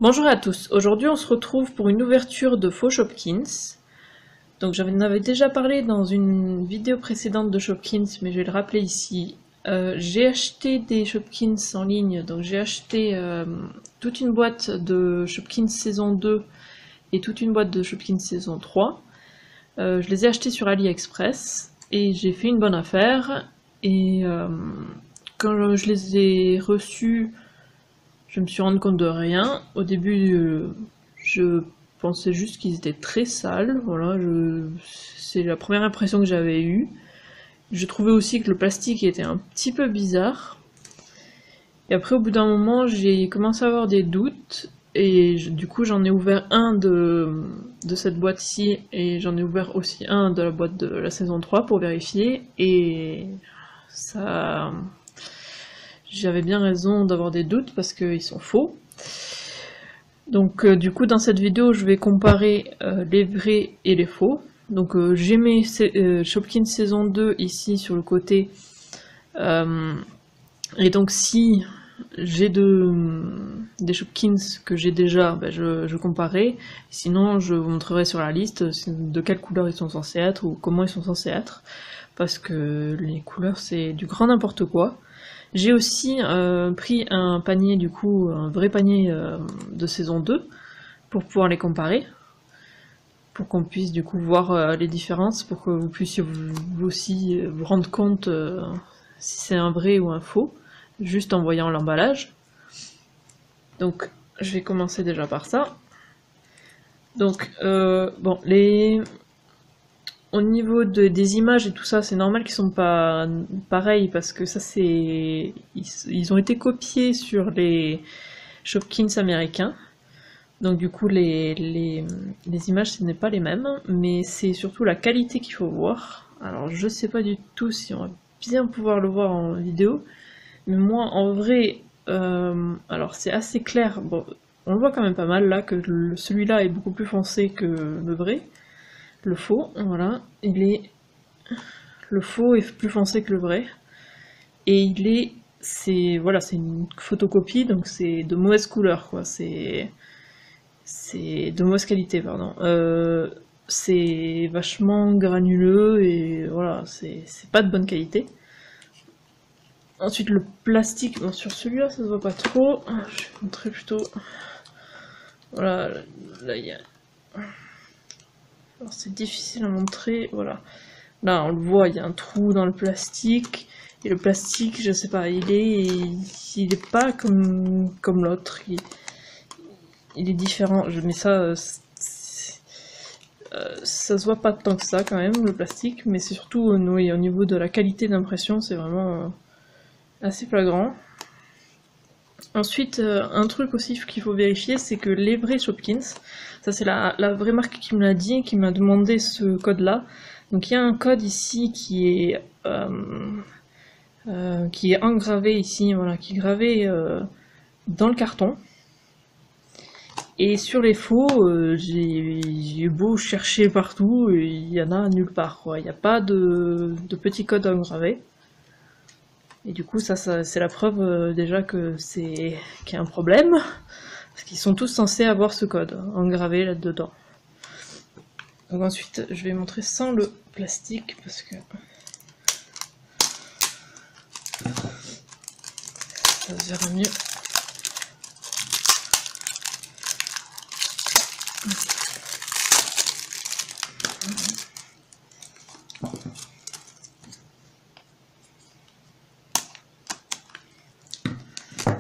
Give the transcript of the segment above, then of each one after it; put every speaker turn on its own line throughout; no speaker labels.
Bonjour à tous, aujourd'hui on se retrouve pour une ouverture de faux Shopkins. Donc j'en avais déjà parlé dans une vidéo précédente de Shopkins, mais je vais le rappeler ici. J'ai acheté des Shopkins en ligne, donc j'ai acheté toute une boîte de Shopkins saison 2 et toute une boîte de Shopkins saison 3. Je les ai achetés sur AliExpress et j'ai fait une bonne affaire. Et quand je les ai reçus, je me suis rendu compte de rien. Au début, je pensais juste qu'ils étaient très sales. Voilà, c'est la première impression que j'avais eue. Je trouvais aussi que le plastique était un petit peu bizarre. Et après, au bout d'un moment, j'ai commencé à avoir des doutes. Et du coup, j'en ai ouvert un de cette boîte-ci. Et j'en ai ouvert aussi un de la boîte de la saison 3 pour vérifier. Et ça... J'avais bien raison d'avoir des doutes parce qu'ils sont faux. Donc du coup dans cette vidéo je vais comparer les vrais et les faux. Donc j'ai mes Shopkins saison 2 ici sur le côté. Et donc si j'ai des Shopkins que j'ai déjà, ben, je comparerai. Sinon je vous montrerai sur la liste de quelle couleur ils sont censés être ou comment ils sont censés être. Parce que les couleurs c'est du grand n'importe quoi. J'ai aussi pris un panier, du coup, un vrai panier de saison 2 pour pouvoir les comparer, pour qu'on puisse du coup voir les différences, pour que vous puissiez vous aussi vous rendre compte si c'est un vrai ou un faux, juste en voyant l'emballage. Donc je vais commencer déjà par ça. Donc bon, au niveau des images et tout ça, c'est normal qu'ils sont pas pareils parce que ça c'est ils ont été copiés sur les Shopkins américains. Donc du coup les images ce n'est pas les mêmes, mais c'est surtout la qualité qu'il faut voir. Alors je sais pas du tout si on va bien pouvoir le voir en vidéo, mais moi en vrai, alors c'est assez clair. Bon, on le voit quand même pas mal là que celui-là est beaucoup plus foncé que le vrai. Le faux, voilà, le faux est plus foncé que le vrai, et voilà, c'est une photocopie, donc c'est de mauvaise couleur, quoi, c'est de mauvaise qualité, pardon. C'est vachement granuleux, et voilà, c'est pas de bonne qualité. Ensuite, le plastique, bon, sur celui-là, ça se voit pas trop, je vais montrer plutôt, voilà, là, il y a... Alors, c'est difficile à montrer, voilà. Là, on le voit, il y a un trou dans le plastique. Et le plastique, je sais pas, il est pas comme l'autre. Il est différent. Mais ça se voit pas tant que ça quand même, le plastique. Mais c'est surtout au niveau de la qualité d'impression, c'est vraiment assez flagrant. Ensuite, un truc aussi qu'il faut vérifier, c'est que les vrais Shopkins, ça c'est la vraie marque qui me l'a dit, qui m'a demandé ce code-là. Donc il y a un code ici qui est engravé ici, voilà, qui est gravé dans le carton. Et sur les faux, j'ai beau chercher partout, il y en a nulle part, quoi. Il n'y a pas de petit code engravé. Et du coup, ça c'est la preuve déjà qu'il y a un problème, parce qu'ils sont tous censés avoir ce code engravé là-dedans. Donc ensuite, je vais montrer sans le plastique, parce que ça se verra mieux.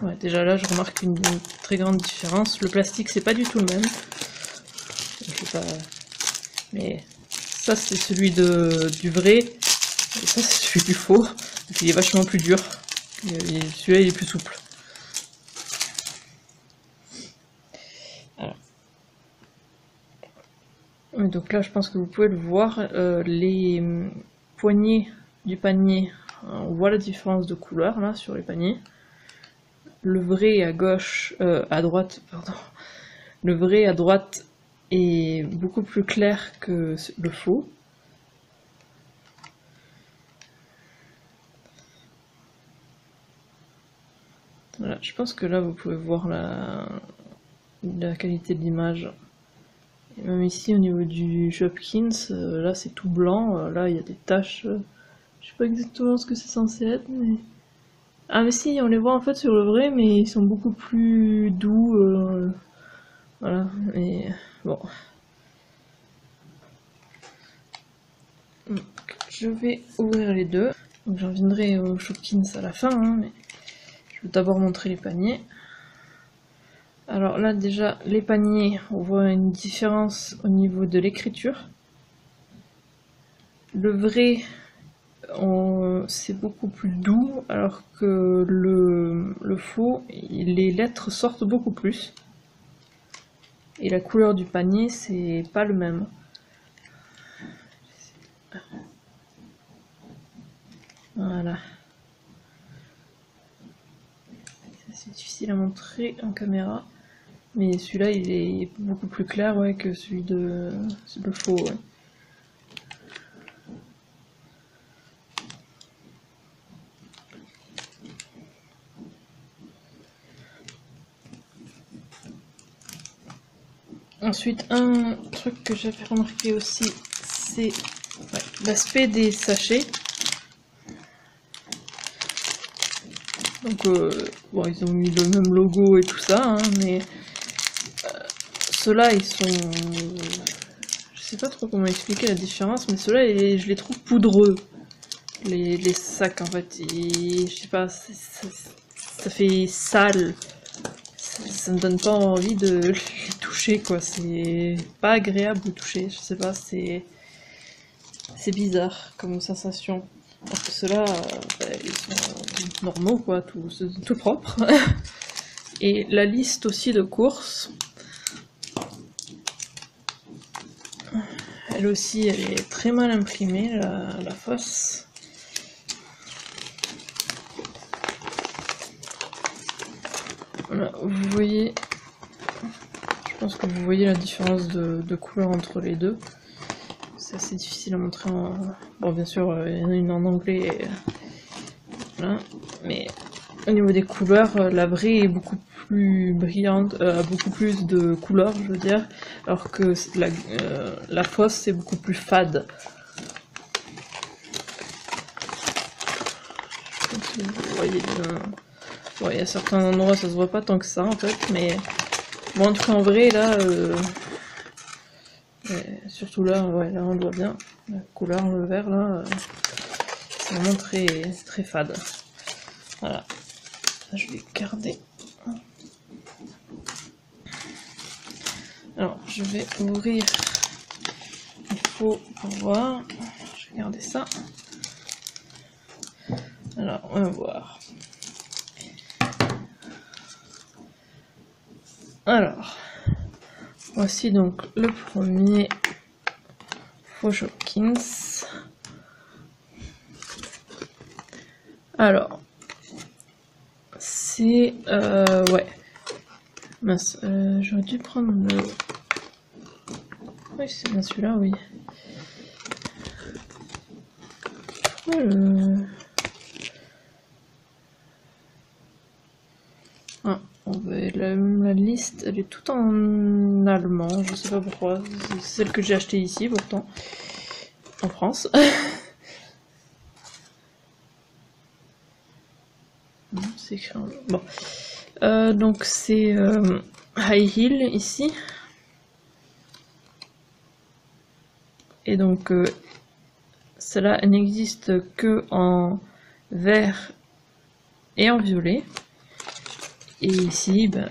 Ouais, déjà là, je remarque une très grande différence. Le plastique, c'est pas du tout le même. Mais ça, c'est celui du vrai, et ça, c'est celui du faux. Il est vachement plus dur. Celui-là, il est plus souple. Alors. Donc là, je pense que vous pouvez le voir. Les poignées du panier, on voit la différence de couleur là sur les paniers. Le vrai à droite, pardon. Le vrai à droite est beaucoup plus clair que le faux. Voilà, je pense que là vous pouvez voir la qualité de l'image. Et même ici au niveau du Shopkins, là c'est tout blanc, là il y a des taches, je sais pas exactement ce que c'est censé être, mais... Ah mais si, on les voit en fait sur le vrai, mais ils sont beaucoup plus doux, voilà, mais bon. Donc, je vais ouvrir les deux, donc j'en viendrai au Shopkins à la fin, hein, mais je vais d'abord montrer les paniers. Alors là déjà, les paniers, on voit une différence au niveau de l'écriture. Le vrai, c'est beaucoup plus doux, alors que le faux, les lettres sortent beaucoup plus. Et la couleur du panier, c'est pas le même. Voilà. C'est difficile à montrer en caméra. Mais celui-là, il est beaucoup plus clair, ouais, que celui de le faux, ouais. Ensuite, un truc que j'avais remarqué aussi, c'est l'aspect des sachets. Donc, bon, ils ont mis le même logo et tout ça, hein, mais ceux-là, ils sont... je sais pas trop comment expliquer la différence, mais ceux-là, je les trouve poudreux. Les sacs, en fait, je sais pas, ça fait sale. Ça me donne pas envie de les toucher, quoi. C'est pas agréable de toucher, je sais pas, c'est bizarre comme sensation. Parce que ceux-là, ils sont normaux, quoi, tout propre. Et la liste aussi de courses, elle aussi, elle est très mal imprimée, la face. Voilà, vous voyez, je pense que vous voyez la différence de couleur entre les deux. C'est assez difficile à montrer en... Bon, bien sûr, il y en a une en anglais, et... voilà. Mais au niveau des couleurs, la vraie est beaucoup plus brillante, a beaucoup plus de couleurs, je veux dire, alors que la fausse, c'est beaucoup plus fade. Je sais pas si vous voyez bien. Bon, il y a certains endroits, ça se voit pas tant que ça, en fait, mais... Bon, en tout cas, en vrai, là... surtout là, ouais, là on le voit bien, la couleur, le vert là, c'est vraiment très, très fade. Voilà, là, je vais garder. Alors, je vais ouvrir il faut pour voir. Je vais garder ça. Alors, on va voir. Alors, voici donc le premier faux Shopkins. Alors, c'est... ouais. Mince, j'aurais dû prendre le... Oui, c'est bien celui-là, oui. Ah, la liste, elle est toute en allemand, je sais pas pourquoi. C'est celle que j'ai achetée ici, pourtant. En France. C'est écrit en... Bon. Donc c'est High Heel ici. Et donc celle-là, elle n'existe que en vert et en violet. Et ici, ben...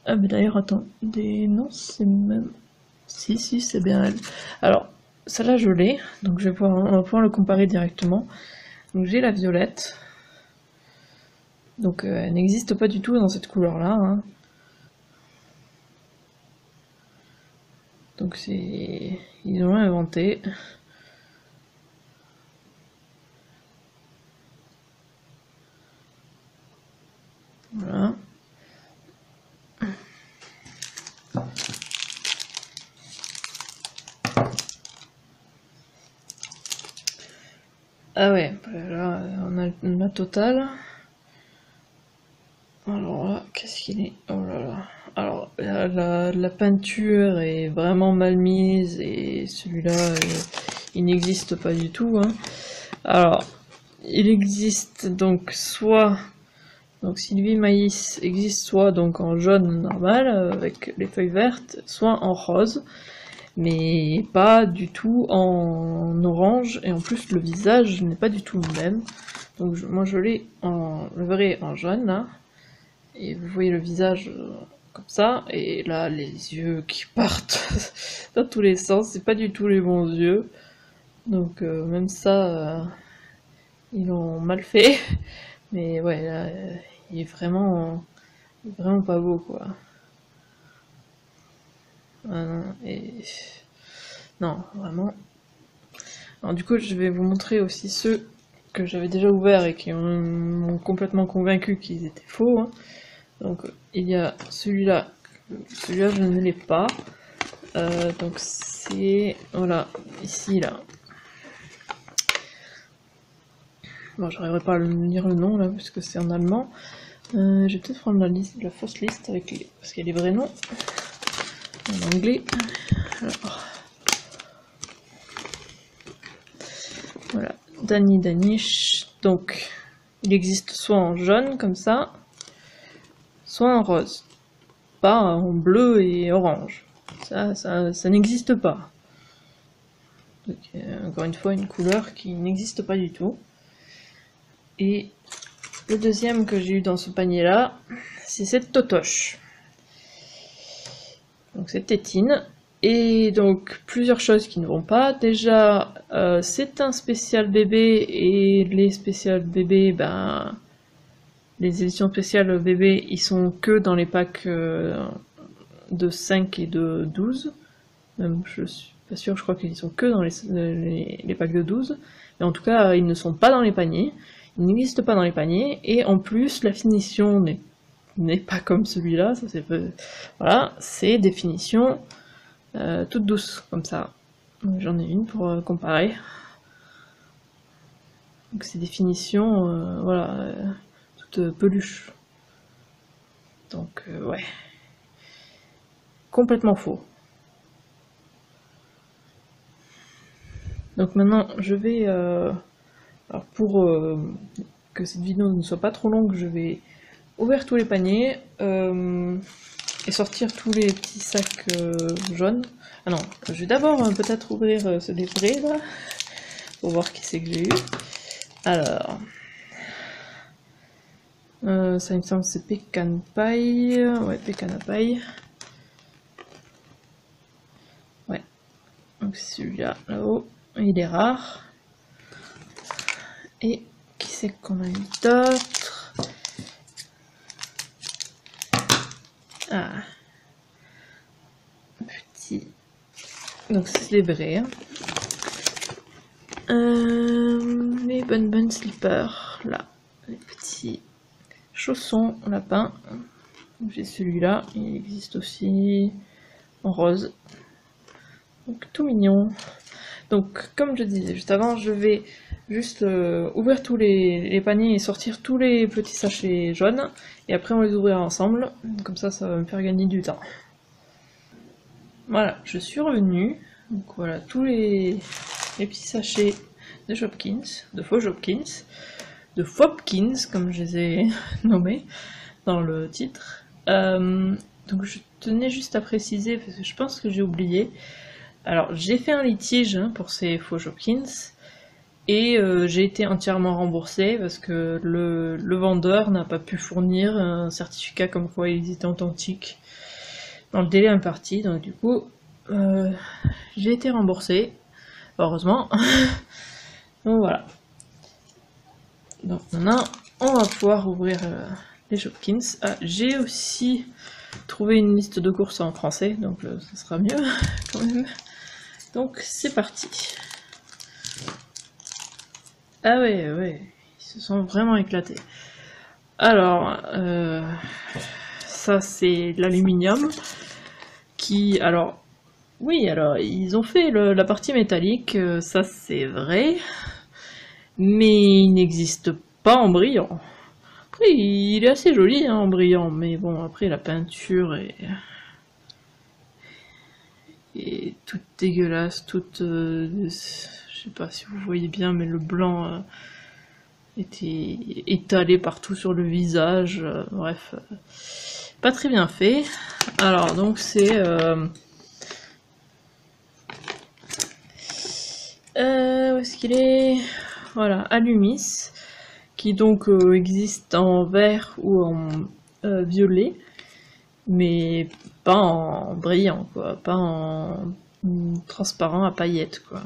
Ah mais d'ailleurs, attends, non, c'est même... Si, c'est bien elle. Alors, celle-là je l'ai, donc on va pouvoir le comparer directement. Donc j'ai la violette. Donc elle n'existe pas du tout dans cette couleur-là. Hein. Donc c'est... Ils ont inventé. Voilà. Ah ouais, là on a la totale. Alors là, qu'est-ce qu'il est? Oh là là. Alors la peinture est vraiment mal mise et celui-là, il n'existe pas du tout. Hein. Alors, il existe donc soit... Donc Sylvie Maïs existe soit donc en jaune normal avec les feuilles vertes, soit en rose, mais pas du tout en orange, et en plus le visage n'est pas du tout le même. Donc moi je l'ai en le vrai en jaune là, et vous voyez le visage comme ça, et là les yeux qui partent dans tous les sens, c'est pas du tout les bons yeux. Donc même ça, ils l'ont mal fait. Mais ouais, là, il est vraiment pas beau, quoi. Ah non, non, vraiment. Alors du coup, je vais vous montrer aussi ceux que j'avais déjà ouverts et qui m'ont complètement convaincu qu'ils étaient faux. Hein. Donc, il y a celui-là. Celui-là, je ne l'ai pas. Donc c'est... Voilà, ici, là. Bon, j'arriverai pas à lire le nom là parce que c'est en allemand. Je vais peut-être prendre la fausse liste avec parce qu'il y a les vrais noms en anglais. Alors. Voilà, Danny Danish. Donc, il existe soit en jaune comme ça, soit en rose. Pas en bleu et orange. Ça n'existe pas. Donc, encore une fois, une couleur qui n'existe pas du tout. Et le deuxième que j'ai eu dans ce panier là, c'est cette Totoche. Donc cette tétine. Et donc plusieurs choses qui ne vont pas. Déjà, c'est un spécial bébé, et les spéciales bébés, ben, les éditions spéciales bébé, ils sont que dans les packs de 5 et de 12. Même je suis pas sûre, je crois qu'ils sont que dans les packs de 12. Mais en tout cas, ils ne sont pas dans les paniers. Il n'existe pas dans les paniers, et en plus la finition n'est pas comme celui-là, ça c'est voilà, c'est des finitions toutes douces comme ça. J'en ai une pour comparer. Donc c'est des finitions voilà, toutes peluches. Donc ouais, complètement faux. Donc maintenant je vais alors pour que cette vidéo ne soit pas trop longue, je vais ouvrir tous les paniers et sortir tous les petits sacs jaunes. Ah non, je vais d'abord peut-être ouvrir ce livret là, pour voir qui c'est que j'ai eu. Alors, ça il me semble c'est Pecan Pie, ouais, Pecan Pie. Ouais, donc c'est celui-là, là-haut, il est rare. Et qui c'est qu'on a eu d'autres? Ah, petit. Donc c'est les vrais. Les bonnes slippers, là, les petits chaussons lapins. J'ai celui-là, il existe aussi en rose. Donc tout mignon. Donc comme je disais juste avant, je vais juste ouvrir tous les paniers et sortir tous les petits sachets jaunes, et après on les ouvrira ensemble, comme ça ça va me faire gagner du temps. Voilà, je suis revenue, donc voilà tous les petits sachets de Shopkins, de faux Shopkins, de Fopkins comme je les ai nommés dans le titre. Donc je tenais juste à préciser, parce que je pense que j'ai oublié, alors j'ai fait un litige hein, pour ces faux Shopkins, et j'ai été entièrement remboursée parce que le vendeur n'a pas pu fournir un certificat comme quoi ils étaient authentiques dans le délai imparti, donc du coup j'ai été remboursée, heureusement. Donc voilà. Donc maintenant on va pouvoir ouvrir les Shopkins. Ah, j'ai aussi trouvé une liste de courses en français, donc ça sera mieux quand même. Donc c'est parti. Ah ouais, ouais, ils se sont vraiment éclatés. Alors, ça c'est l'aluminium, qui, alors, oui, alors, ils ont fait la partie métallique, ça c'est vrai, mais il n'existe pas en brillant. Après, il est assez joli hein, en brillant, mais bon, après la peinture est est toute dégueulasse, toute... je sais pas si vous voyez bien, mais le blanc était étalé partout sur le visage, bref, pas très bien fait. Alors donc c'est... où est-ce qu'il est? Voilà, Alumis, qui donc existe en vert ou en violet, mais pas en brillant, quoi, pas en transparent à paillettes, quoi.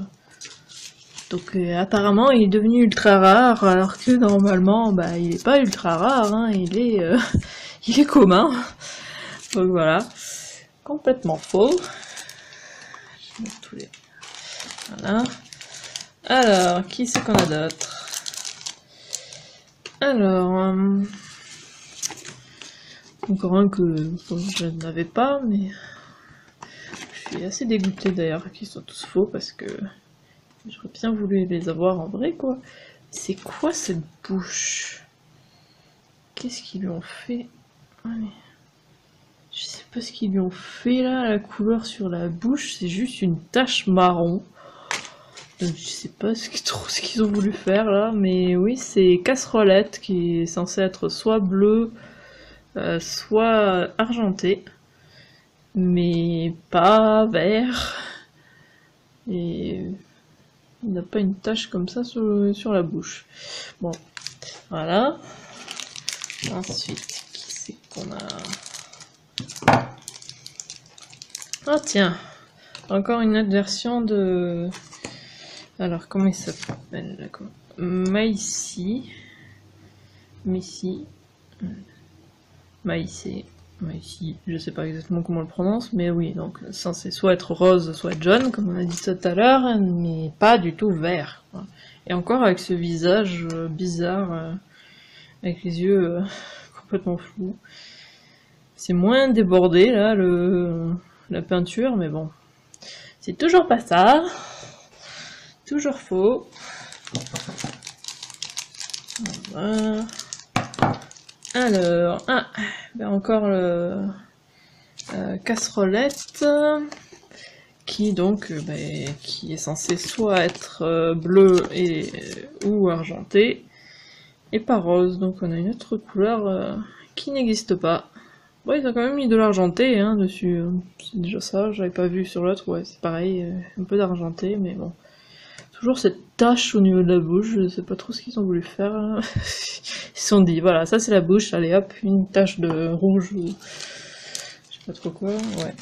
Donc apparemment il est devenu ultra rare, alors que normalement bah, il est pas ultra rare, hein, il est commun. Donc voilà, complètement faux. Je vais mettre tous les... Voilà. Alors, qui c'est qu'on a d'autre? Alors, encore un que je n'avais pas, mais je suis assez dégoûtée d'ailleurs qu'ils soient tous faux parce que j'aurais bien voulu les avoir en vrai, quoi. C'est quoi cette bouche? Qu'est-ce qu'ils lui ont fait? Ouais. Je sais pas ce qu'ils lui ont fait là, la couleur sur la bouche, c'est juste une tache marron. Donc, je sais pas trop ce qu'ils ont voulu faire là, mais oui, c'est Casserolette qui est censé être soit bleu, soit argenté, mais pas vert. Et il n'a pas une tache comme ça sur la bouche. Bon, voilà. Ensuite, qui c'est qu'on a? Ah tiens, encore une autre version de... Alors, comment il s'appelle? Maïci. Maïci. Maïci. Maïci. Je sais pas exactement comment on le prononce, mais oui, donc censé soit être rose, soit jaune, comme on a dit tout à l'heure, mais pas du tout vert, quoi. Et encore avec ce visage bizarre, avec les yeux complètement flous. C'est moins débordé, là, la peinture, mais bon. C'est toujours pas ça. Toujours faux. Voilà. Alors, ben encore le Casserolette, qui donc qui est censé soit être bleu ou argenté, et pas rose. Donc on a une autre couleur qui n'existe pas. Bon, ils ont quand même mis de l'argenté hein, dessus. C'est déjà ça, j'avais pas vu sur l'autre. Ouais, c'est pareil, un peu d'argenté, mais bon. Toujours cette tache au niveau de la bouche, je sais pas trop ce qu'ils ont voulu faire. Hein. Ils se sont dit, voilà, ça c'est la bouche, allez hop, une tache de rouge ou... Je sais pas trop quoi, ouais.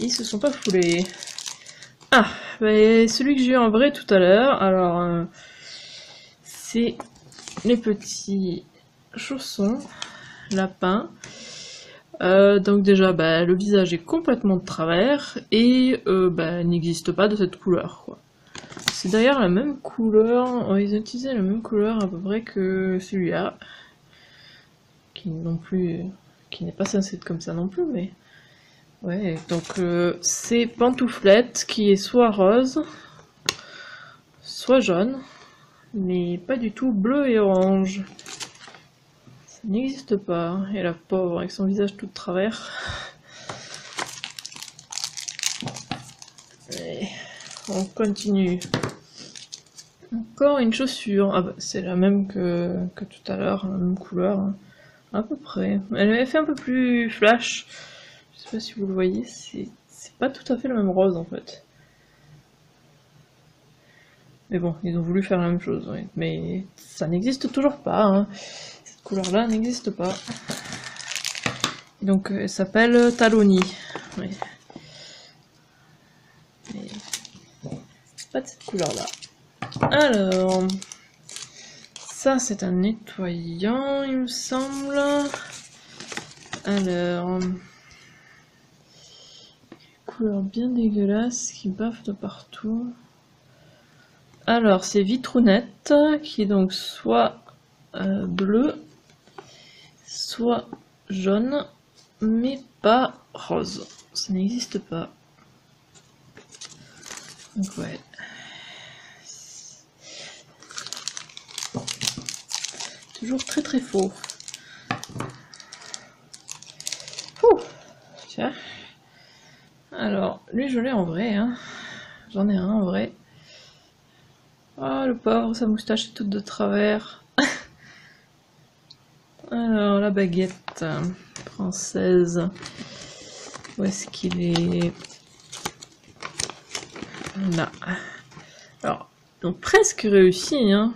Ils se sont pas foulés. Ah, bah, celui que j'ai eu en vrai tout à l'heure, alors... c'est les petits chaussons, lapins. Donc déjà, bah, le visage est complètement de travers et bah, n'existe pas de cette couleur, quoi. C'est d'ailleurs la même couleur, ils ont utilisé la même couleur à peu près que celui-là, qui n'est pas censé être comme ça non plus, mais ouais. Donc c'est Pantouflette qui est soit rose, soit jaune, mais pas du tout bleu et orange. Ça n'existe pas. Et la pauvre avec son visage tout de travers. Et on continue. Encore une chaussure. Ah bah c'est la même que tout à l'heure, la même couleur. Hein. À peu près. Elle avait fait un peu plus flash. Je sais pas si vous le voyez, c'est pas tout à fait le même rose en fait. Mais bon, ils ont voulu faire la même chose, oui. Mais ça n'existe toujours pas. Hein. Cette couleur-là n'existe pas. Donc elle s'appelle Taloni. Oui. Mais pas de cette couleur-là. Alors, ça c'est un nettoyant, il me semble. Alors, couleur bien dégueulasse qui baffe de partout. Alors, c'est Vitrounette qui est donc soit bleu, soit jaune, mais pas rose. Ça n'existe pas. Donc ouais. Toujours très très faux. Ouh. Tiens. Alors, lui je l'ai en vrai, hein. J'en ai un en vrai. Oh le pauvre, sa moustache est toute de travers. Alors, la baguette française. Où est-ce qu'il est? Là. Alors, donc presque réussi, hein.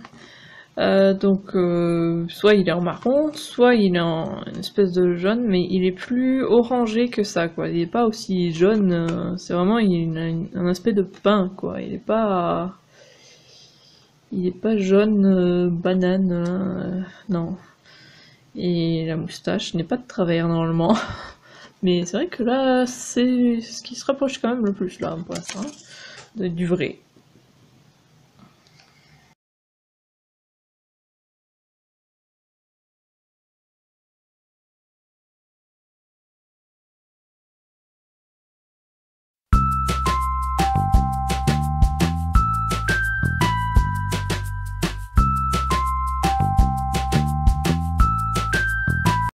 Soit il est en marron, soit il est en une espèce de jaune, mais il est plus orangé que ça, quoi. Il est pas aussi jaune, c'est vraiment il a un aspect de pain, quoi. Il est pas jaune banane, non. Et la moustache n'est pas de travers normalement. Mais c'est vrai que là, c'est ce qui se rapproche quand même le plus là pour l'instant du vrai.